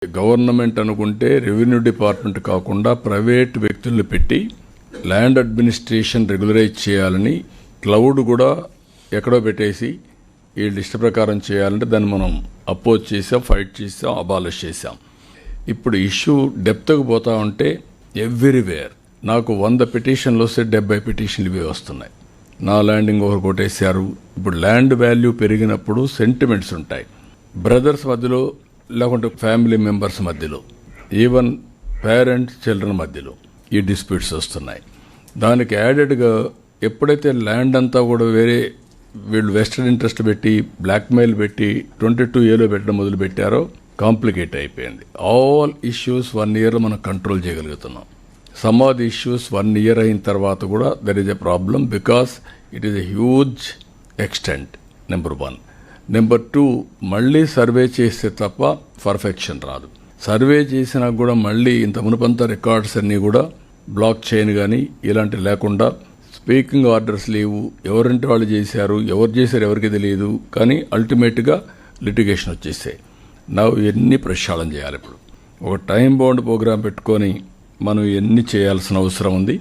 Government అనుకుంటే revenue department కాకుండా private వ్యక్తుల్ని పెట్టి ల్యాండ్ అడ్మినిస్ట్రేషన్ రెగ్యులరైజ్ చేయాలని క్లౌడ్ కూడా ఎక్కడో పెట్టేసి వీళ్ళు ఇష్ట ప్రకారం చేయాలంటే దాన్ని మనం అపోజ్ చేసాం, ఫైట్ చేసాం, అబాలిష్ చేసాం. ఇప్పుడు ఇష్యూ డెప్త్కి పోతా ఉంటే ఎవ్రీవేర్ నాకు 100 పిటిషన్లు వస్తే 70 పిటిషన్లు ఇవే వస్తున్నాయి. నా ల్యాండ్ ఇంకొకరు కొట్టేశారు. ఇప్పుడు ల్యాండ్ వాల్యూ పెరిగినప్పుడు సెంటిమెంట్స్ ఉంటాయి, బ్రదర్స్ మధ్యలో, లేకుంటే ఫ్యామిలీ మెంబర్స్ మధ్యలో, ఈవెన్ పేరెంట్స్ చిల్డ్రన్ మధ్యలో ఈ డిస్ప్యూట్స్ వస్తున్నాయి. దానికి యాడెడ్గా ఎప్పుడైతే ల్యాండ్ అంతా కూడా వేరే వీళ్ళు వెస్టెడ్ ఇంట్రెస్ట్ పెట్టి బ్లాక్మెయిల్ పెట్టి 22A పెట్టడం మొదలు పెట్టారో కాంప్లికేట్ అయిపోయింది. ఆల్ ఇష్యూస్ 1 ఇయర్లో మనం కంట్రోల్ చేయగలుగుతున్నాం. Some of the issues 1 year అయిన తర్వాత కూడా there is a problem because it is a huge extent. Number 1. Number 2, మళ్ళీ సర్వే చేస్తే తప్ప పర్ఫెక్షన్ రాదు. సర్వే చేసినా కూడా మళ్ళీ ఇంత మునుపంతా రికార్డ్స్ అన్నీ కూడా బ్లాక్ చైన్ కానీ ఇలాంటి లేకుండా స్పీకింగ్ ఆర్డర్స్ లేవు. ఎవరంటే వాళ్ళు చేశారు, ఎవరు చేశారు ఎవరికి తెలియదు. కానీ అల్టిమేట్గా లిటిగేషన్ వచ్చేసాయి. ఎన్ని ప్రక్షాళన చేయాలి. ఇప్పుడు ఒక టైం బౌండ్ ప్రోగ్రాం పెట్టుకొని మనం ఎన్ని చేయాల్సిన అవసరం ఉంది.